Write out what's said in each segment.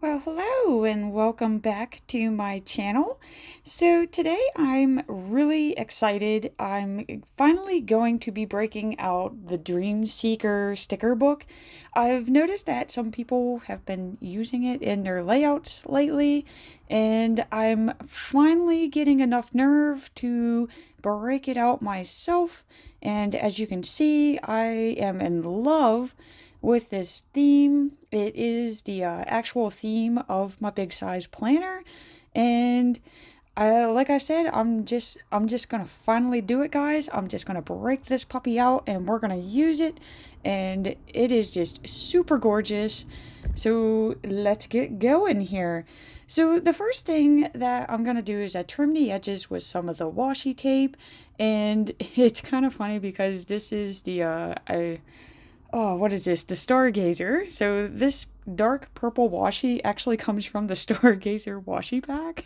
Well, hello and welcome back to my channel. So today I'm really excited. I'm finally going to be breaking out the Dream Seeker sticker book. I've noticed that some people have been using it in their layouts lately, and I'm finally getting enough nerve to break it out myself. And as you can see, I am in love with this theme. It is the actual theme of my big size planner, and like I said, I'm just gonna finally do it, guys. I'm just gonna break this puppy out, and we're gonna use it, and it is just super gorgeous. So let's get going here. So the first thing that I'm gonna do is I trim the edges with some of the washi tape, and it's kind of funny because this is the oh, what is this? The Stargazer. So this dark purple washi actually comes from the Stargazer washi pack.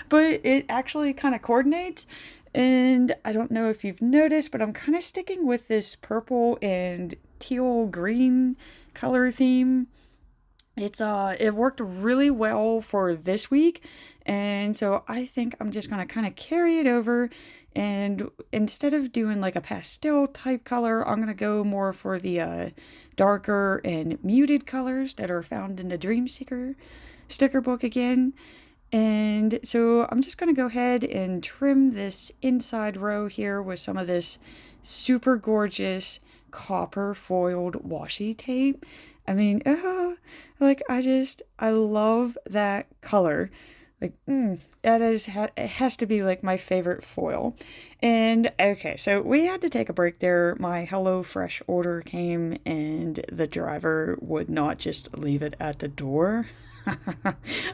But it actually kind of coordinates. And I don't know if you've noticed, but I'm kind of sticking with this purple and teal green color theme. It worked really well for this week, and so I think I'm just gonna kind of carry it over, and instead of doing like a pastel type color, I'm gonna go more for the darker and muted colors that are found in the Dream Seeker sticker book again. And so I'm just gonna go ahead and trim this inside row here with some of this super gorgeous copper foiled washi tape. I mean, like I love that color. Like, that it has to be like my favorite foil. And okay, so we had to take a break there. My HelloFresh order came, and the driver would not just leave it at the door.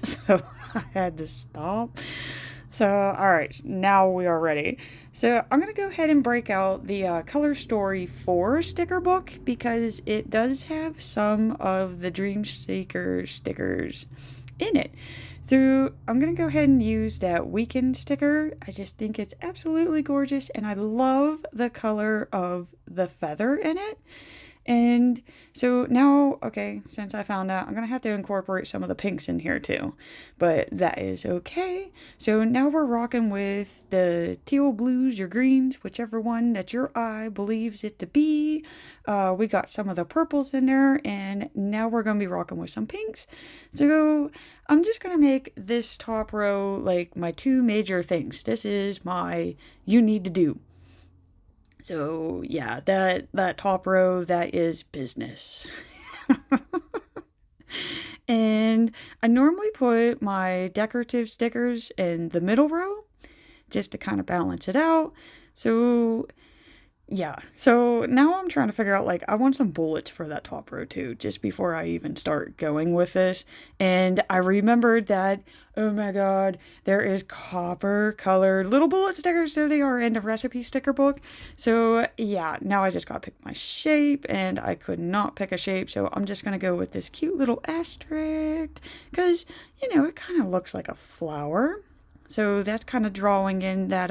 So I had to stop. So, all right, now we are ready. So, I'm going to go ahead and break out the Color Story 4 sticker book because it does have some of the Dream Seeker stickers in it. So, I'm going to go ahead and use that weekend sticker. I just think it's absolutely gorgeous, and I love the color of the feather in it. And so now, okay, since I found out, I'm going to have to incorporate some of the pinks in here too. But that is okay. So now we're rocking with the teal blues or greens, whichever one that your eye believes it to be. We got some of the purples in there, and now we're going to be rocking with some pinks. So I'm just going to make this top row like my two major things. This is my you need to do. So yeah, that top row, that is business. And I normally put my decorative stickers in the middle row just to kind of balance it out. So yeah, so now I'm trying to figure out, like, I want some bullets for that top row too, just before I even start going with this. And I remembered that, oh my god, there is copper colored little bullet stickers. There they are in the recipe sticker book. So yeah, now I just gotta pick my shape, and I could not pick a shape, so I'm just gonna go with this cute little asterisk, because, it kind of looks like a flower. So that's kind of drawing in that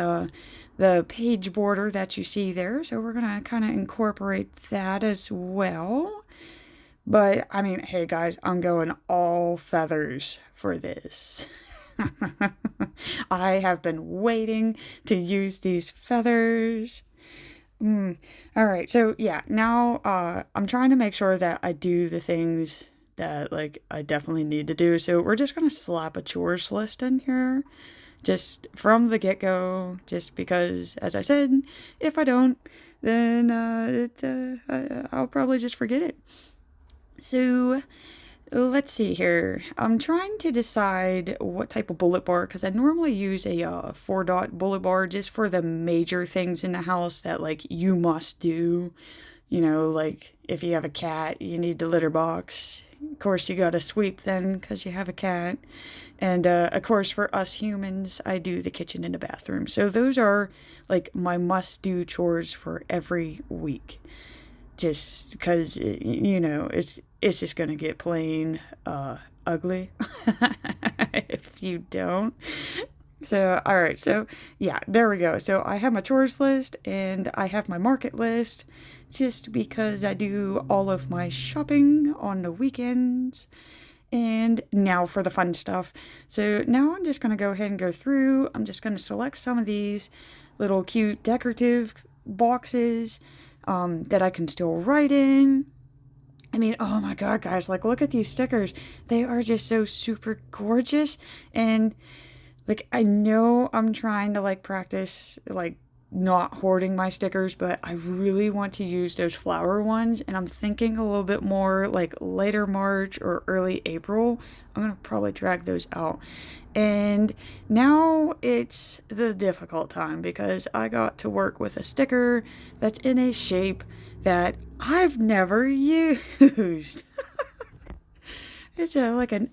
the page border that you see there. So we're gonna kind of incorporate that as well. But I mean, hey guys, I'm going all feathers for this. I have been waiting to use these feathers. All right, so yeah, now I'm trying to make sure that I do the things that like I definitely need to do. So we're just gonna slap a chores list in here just from the get-go, just because, as I said, if I don't, then I'll probably just forget it. So let's see here. I'm trying to decide what type of bullet bar, because I normally use a 4-dot bullet bar just for the major things in the house that, like, you must do. Like, if you have a cat, you need the litter box. Of course, you gotta sweep then because you have a cat. And of course, for us humans, I do the kitchen and the bathroom. So those are like my must do chores for every week. Just because, it's just gonna get plain ugly if you don't. So, all right. So, yeah, there we go. So, I have my chores list and I have my market list just because I do all of my shopping on the weekends. And now for the fun stuff. So now I'm just going to go ahead and go through. I'm just going to select some of these little cute decorative boxes that I can still write in. I mean, oh my God, guys, like look at these stickers. They are just so super gorgeous. And like, I know I'm trying to like practice like not hoarding my stickers, but I really want to use those flower ones. And I'm thinking a little bit more like later March or early April. I'm going to probably drag those out. And now it's the difficult time because I got to work with a sticker that's in a shape that I've never used. It's like an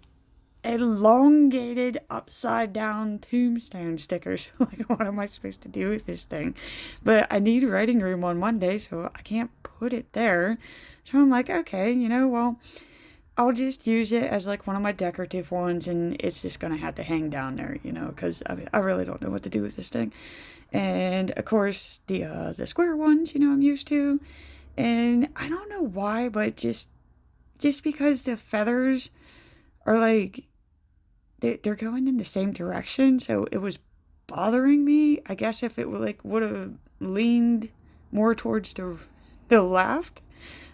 elongated upside down tombstone stickers. Like, what am I supposed to do with this thing? But I need writing room on Monday, so I can't put it there. So I'm like, okay, well, I'll just use it as like one of my decorative ones, and it's just gonna have to hang down there, because I really don't know what to do with this thing. And of course, the square ones, I'm used to, and I don't know why, but just because the feathers are like they're going in the same direction, so it was bothering me. I guess if it would have leaned more towards the left,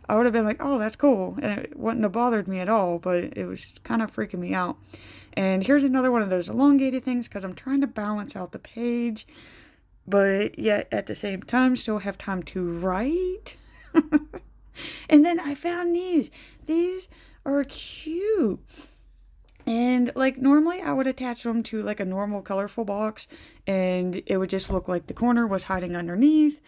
I would have been like, oh, that's cool, and it wouldn't have bothered me at all, but it was kind of freaking me out. And here's another one of those elongated things because I'm trying to balance out the page, but yet at the same time still have time to write. And then I found these. These are cute. And like normally I would attach them to like a normal colorful box and it would just look like the corner was hiding underneath.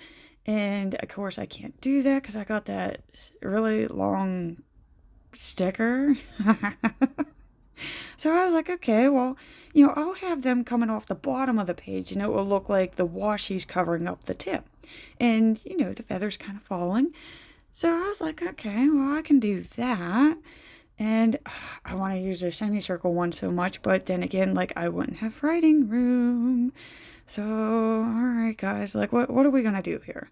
And of course I can't do that because I got that really long sticker. So I was like, okay, well, I'll have them coming off the bottom of the page and it will look like the washi's covering up the tip. And, the feathers kind of falling. So I was like, okay, well, I can do that. And I want to use the semicircle one so much, but then again, like, I wouldn't have writing room. So, all right, guys, like, what are we going to do here?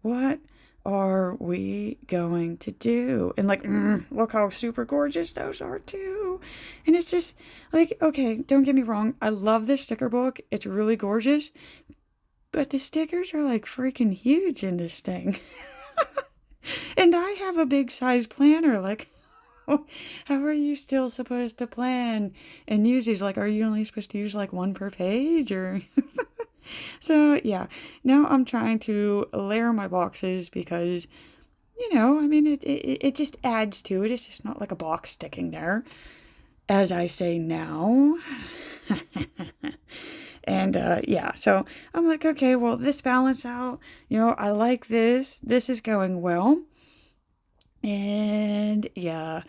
What are we going to do? And, like, look how super gorgeous those are, too. And it's just, like, okay, don't get me wrong. I love this sticker book. It's really gorgeous. But the stickers are, like, freaking huge in this thing. And I have a big size planner, like, how are you still supposed to plan and use these? Like, are you only supposed to use like one per page or? So yeah, now I'm trying to layer my boxes because, I mean, it just adds to it. It's just not like a box sticking there, as I say now. And yeah, so I'm like, okay, well, this balance out, I like this. This is going well. And yeah,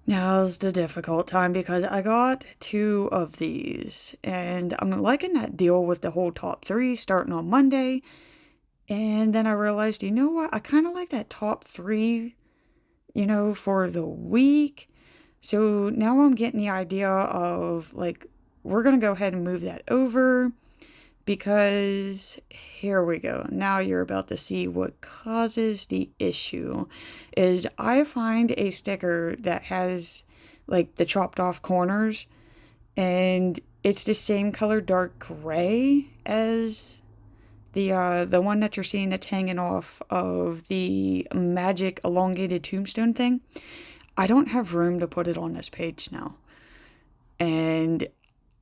now's the difficult time because I got 2 of these. And I'm liking that deal with the whole top 3 starting on Monday. And then I realized, you know what? I kind of like that top 3, for the week. So now I'm getting the idea of like, we're going to go ahead and move that over because here we go. Now you're about to see what causes the issue is I find a sticker that has like the chopped off corners and it's the same color dark gray as the one that you're seeing that's hanging off of the magic elongated tombstone thing. I don't have room to put it on this page now. And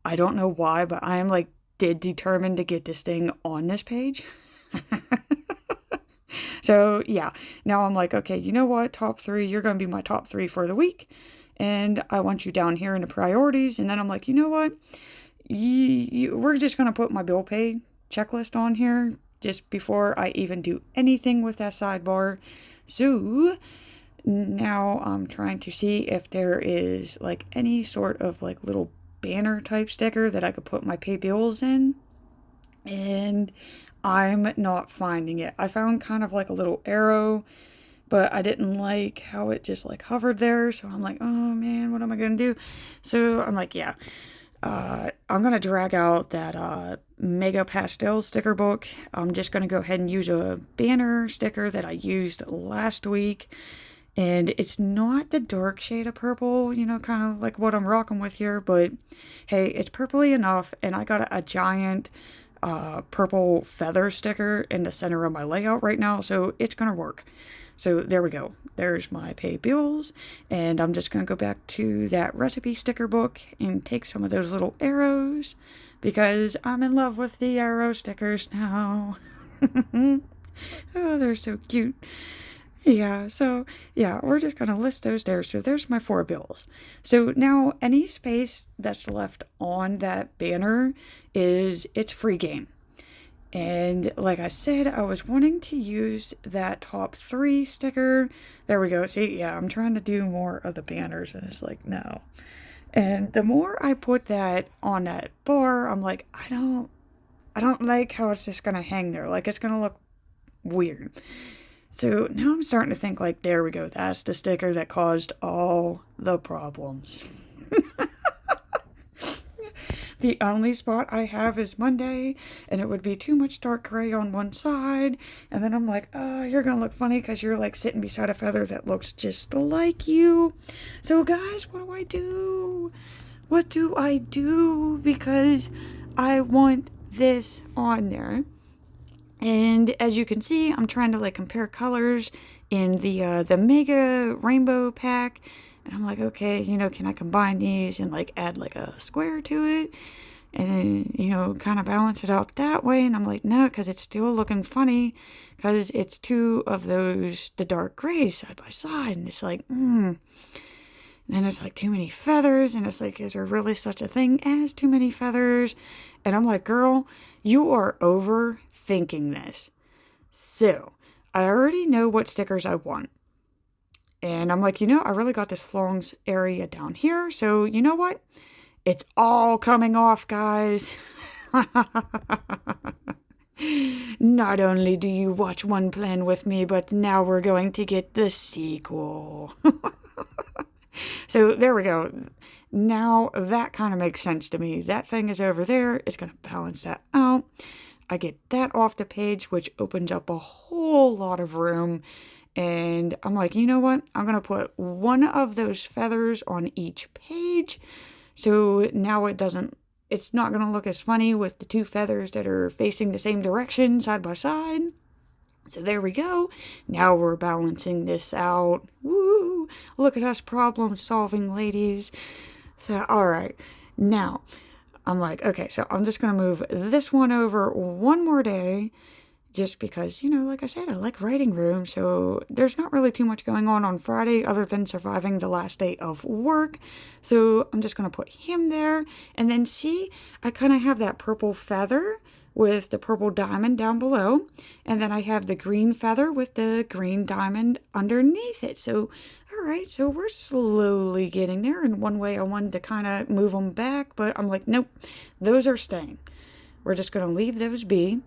I don't know why, but I am like determined to get this thing on this page. So yeah, now I'm like, okay, you know what? Top 3, you're going to be my top 3 for the week. And I want you down here in the priorities. And then I'm like, you know what? We're just going to put my bill pay checklist on here just before I even do anything with that sidebar. So now I'm trying to see if there is like any sort of like little banner type sticker that I could put my pay bills in, and I'm not finding it. I found kind of like a little arrow, but I didn't like how it just like hovered there, so I'm like, oh man, what am I gonna do? So I'm like, yeah, I'm gonna drag out that Mega Pastel sticker book. I'm just gonna go ahead and use a banner sticker that I used last week. And it's not the dark shade of purple, you know, kind of like what I'm rocking with here, but hey, it's purpley enough, and I got a giant purple feather sticker in the center of my layout right now, so it's gonna work. So there we go. There's my pay bills, and I'm just gonna go back to that recipe sticker book and take some of those little arrows because I'm in love with the arrow stickers now. Oh, they're so cute. Yeah, so yeah, we're just gonna list those there. So there's my four bills. So now any space that's left on that banner is it's free game. And like I said, I was wanting to use that top three sticker. There we go. See, yeah, I'm trying to do more of the banners, and it's like, no. And the more I put that on that bar, I'm like, I don't like how it's just gonna hang there. Like it's gonna look weird. So now I'm starting to think like, there we go. That's the sticker that caused all the problems. The only spot I have is Monday, and it would be too much dark gray on one side. And then I'm like, oh, you're going to look funny because you're like sitting beside a feather that looks just like you. So, guys, what do I do? What do I do? Because I want this on there. And as you can see, I'm trying to like compare colors in the Mega Rainbow pack. And I'm like, okay, you know, can I combine these and like add like a square to it? And, you know, kind of balance it out that way. And I'm like, no, because it's still looking funny because it's two of those, the dark grays side by side. And it's like, And then it's like too many feathers. And it's like, is there really such a thing as too many feathers? And I'm like, girl, you are overthinking this. So I already know what stickers I want. And I'm like, you know, I really got this long area down here. So you know what? It's all coming off, guys. Not only do you watch one plan with me, but now we're going to get the sequel. So there we go. Now that kind of makes sense to me. That thing is over there. It's going to balance that out. I get that off the page, which opens up a whole lot of room. And I'm like, you know what? I'm going to put one of those feathers on each page. So now it's not going to look as funny with the two feathers that are facing the same direction side by side. So there we go. Now we're balancing this out. Woo! Look at us problem solving, ladies. So, all right. Now, I'm like, okay, so I'm just going to move this one over one more day. Just because, you know, like I said, I like writing room, so there's not really too much going on Friday other than surviving the last day of work. So I'm just going to put him there. And then see, I kind of have that purple feather with the purple diamond down below. And then I have the green feather with the green diamond underneath it. So, all right, so we're slowly getting there. And one way I wanted to kind of move them back, but I'm like, nope, those are staying. We're just going to leave those be.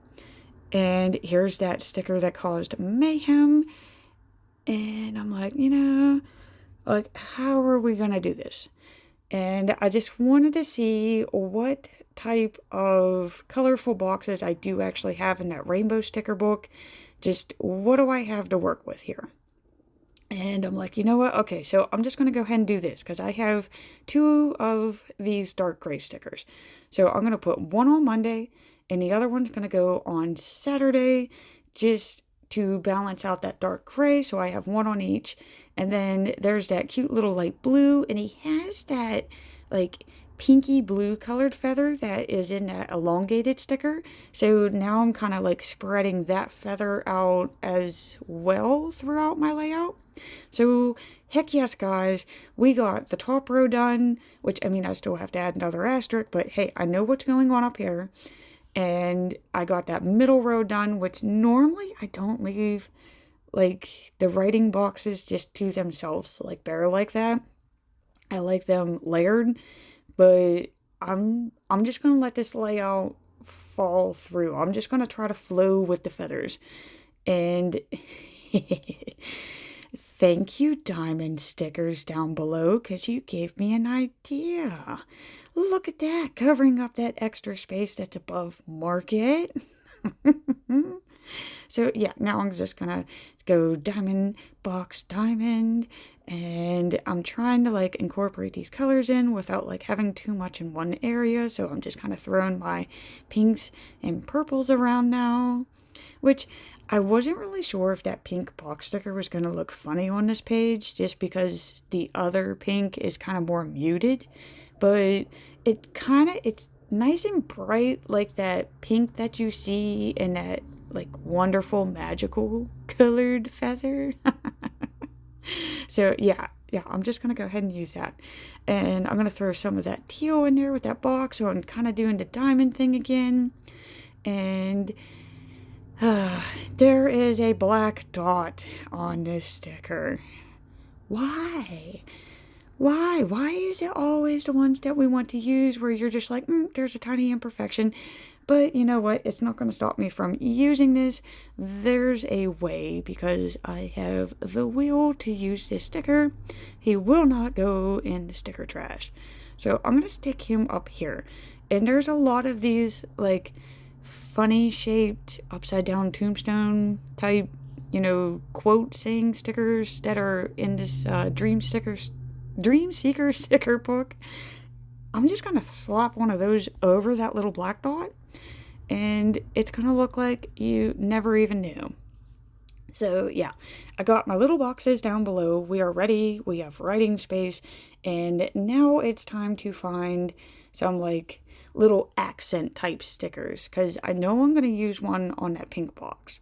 And here's that sticker that caused mayhem. And I'm like, you know, like, how are we going to do this? And I just wanted to see what type of colorful boxes I do actually have in that rainbow sticker book. Just what do I have to work with here? And I'm like, you know what? Okay, so I'm just going to go ahead and do this because I have two of these dark gray stickers. So I'm going to put one on Monday and the other one's going to go on Saturday just to balance out that dark gray. So I have one on each. And then there's that cute little light blue. And he has that like pinky blue colored feather that is in that elongated sticker. So now I'm kind of like spreading that feather out as well throughout my layout. So heck yes, guys, we got the top row done, which I mean, I still have to add another asterisk, but hey, I know what's going on up here. And I got that middle row done, which normally I don't leave like the writing boxes just to themselves, like bare like that. I like them layered, but I'm just gonna let this layout fall through. I'm just gonna try to flow with the feathers. And thank you, diamond stickers down below, because you gave me an idea. Look at that, covering up that extra space that's above market. So yeah, now I'm just gonna go diamond, box, diamond, and I'm trying to like incorporate these colors in without like having too much in one area. So I'm just kind of throwing my pinks and purples around now, which I wasn't really sure if that pink box sticker was going to look funny on this page just because the other pink is kind of more muted, but it's nice and bright like that pink that you see in that like wonderful magical colored feather. So yeah, I'm just gonna go ahead and use that. And I'm gonna throw some of that teal in there with that box, so I'm kind of doing the diamond thing again. And there is a black dot on this sticker. Why? Why is it always the ones that we want to use where you're just like, there's a tiny imperfection? But you know what? It's not going to stop me from using this. There's a way because I have the will to use this sticker. He will not go in the sticker trash. So I'm going to stick him up here. And there's a lot of these like funny shaped upside down tombstone type, quote saying stickers that are in this Dream Seeker sticker book. I'm just going to slap one of those over that little black dot, and it's going to look like you never even knew. So yeah, I got my little boxes down below. We are ready. We have writing space, and now it's time to find some like little accent type stickers because I know I'm going to use one on that pink box.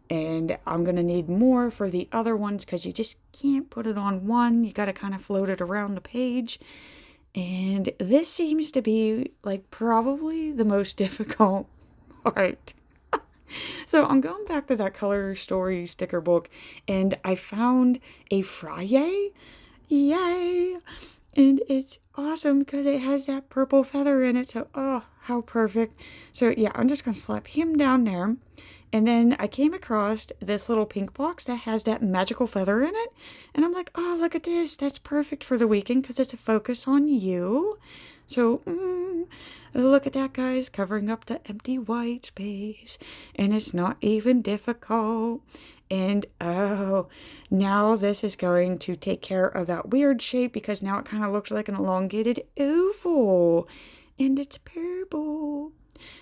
And I'm going to need more for the other ones because you just can't put it on one. You got to kind of float it around the page. And this seems to be like probably the most difficult part. So I'm going back to that Color Story sticker book and I found a Frye. Yay! And it's awesome because it has that purple feather in it. So, oh, how perfect. So yeah, I'm just going to slap him down there. And then I came across this little pink box that has that magical feather in it. And I'm like, oh, look at this. That's perfect for the weekend because it's a focus on you. So, look at that, guys, covering up the empty white space. And it's not even difficult. And, oh, now this is going to take care of that weird shape because now it kind of looks like an elongated oval. And it's purple.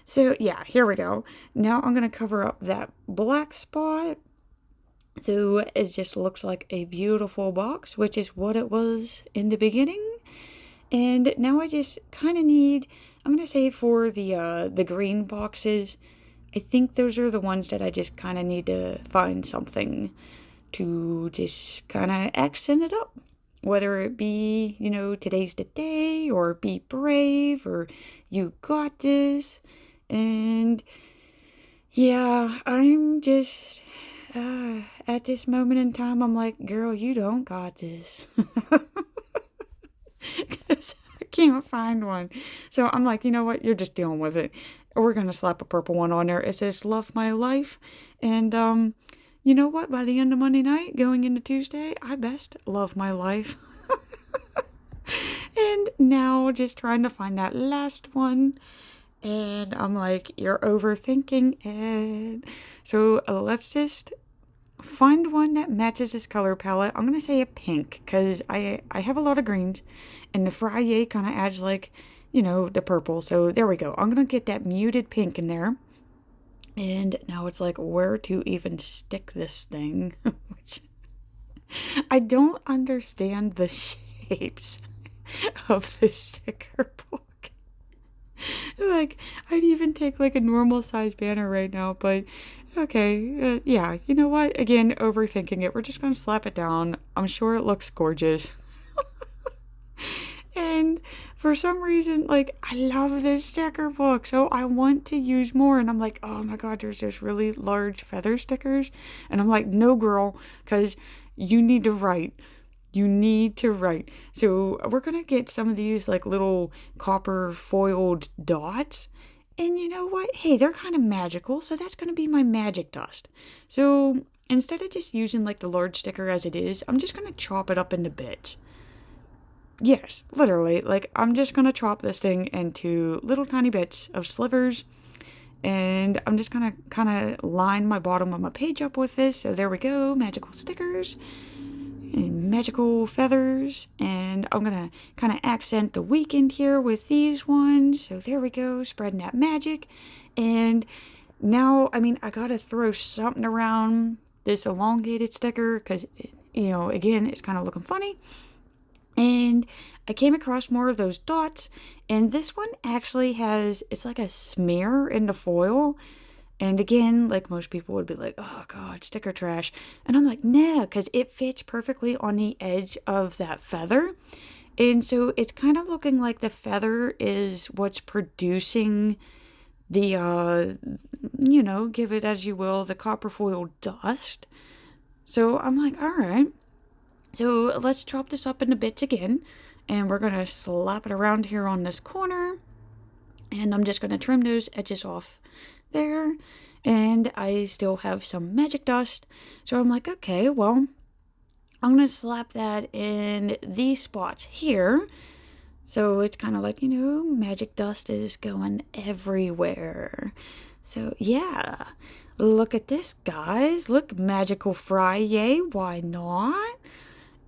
So yeah, here we go. Now I'm going to cover up that black spot. So it just looks like a beautiful box, which is what it was in the beginning. And now I just kind of need, I'm going to say for the green boxes, I think those are the ones that I just kind of need to find something to just kind of accent it up. Whether it be, today's the day, or be brave, or you got this. And yeah, I'm just, at this moment in time, I'm like, girl, you don't got this. Because I can't find one. So I'm like, you know what? You're just dealing with it. We're going to slap a purple one on there. It says, Love My Life. And, you know what? By the end of Monday night, going into Tuesday, I best love my life. And now just trying to find that last one. And I'm like, you're overthinking it. So let's just find one that matches this color palette. I'm going to say a pink because I have a lot of greens. And the Frye kind of adds like, the purple. So there we go. I'm going to get that muted pink in there. And now it's like where to even stick this thing. Which I don't understand the shapes of the sticker book. Like, I'd even take like a normal size banner right now, but okay, yeah, you know what? Again, overthinking it. We're just gonna slap it down. I'm sure it looks gorgeous. And for some reason, like, I love this sticker book, so I want to use more. And I'm like, oh my God, there's those really large feather stickers. And I'm like, no, girl, because you need to write. You need to write. So we're going to get some of these like little copper foiled dots. And you know what? Hey, they're kind of magical. So that's going to be my magic dust. So instead of just using like the large sticker as it is, I'm just going to chop it up into bits. Yes, literally. Like I'm just going to chop this thing into little tiny bits of slivers. And I'm just gonna kind of line my bottom of my page up with this. So there we go, magical stickers and magical feathers. And I'm gonna kind of accent the weekend here with these ones. So there we go, spreading that magic. And now, I mean, I gotta throw something around this elongated sticker because, you know, again, it's kind of looking funny. And I came across more of those dots, and this one actually has, it's like a smear in the foil. And again, like most people would be like, oh God, sticker trash. And I'm like, nah, because it fits perfectly on the edge of that feather. And so it's kind of looking like the feather is what's producing the, you know, give it as you will, the copper foil dust. So I'm like, all right. So let's chop this up into bits again, and we're going to slap it around here on this corner, and I'm just going to trim those edges off there, and I still have some magic dust, so I'm like, okay, well, I'm going to slap that in these spots here, so it's kind of like, you know, magic dust is going everywhere. So yeah, look at this, guys. Look, magical fry, yay, why not?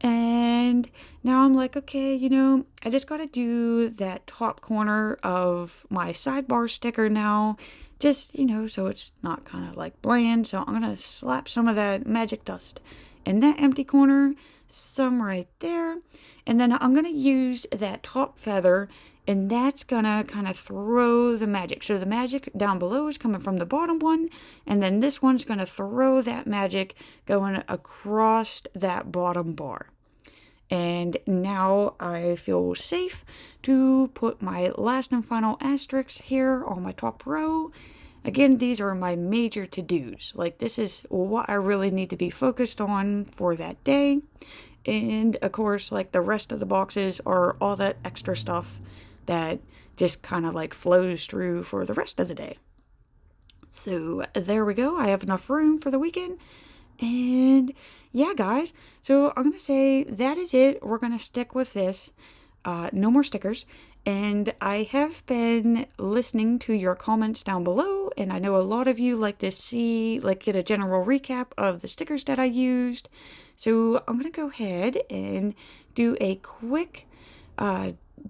And now I'm like, okay, you know, I just got to do that top corner of my sidebar sticker now. Just, you know, so it's not kind of like bland. So I'm going to slap some of that magic dust in that empty corner, some right there. And then I'm going to use that top feather, and that's going to kind of throw the magic. So the magic down below is coming from the bottom one, and then this one's going to throw that magic going across that bottom bar. And now I feel safe to put my last and final asterisks here on my top row. Again, these are my major to-dos. Like, this is what I really need to be focused on for that day. And of course, like, the rest of the boxes are all that extra stuff that just kind of like flows through for the rest of the day. So there we go. I have enough room for the weekend. And yeah, guys, so I'm going to say that is it. We're going to stick with this. No more stickers. And I have been listening to your comments down below, and I know a lot of you like to see, like, get a general recap of the stickers that I used. So I'm going to go ahead and do a quick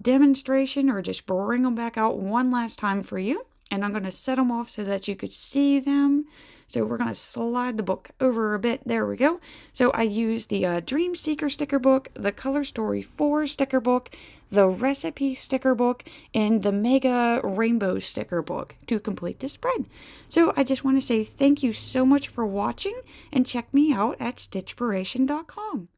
demonstration, or just bring them back out one last time for you. And I'm going to set them off so that you could see them. So we're going to slide the book over a bit. There we go. So I used the Dream Seeker sticker book, the Color Story 4 sticker book, the Recipe sticker book, and the Mega Rainbow sticker book to complete this spread. So I just want to say thank you so much for watching, and check me out at Stitchpiration.com.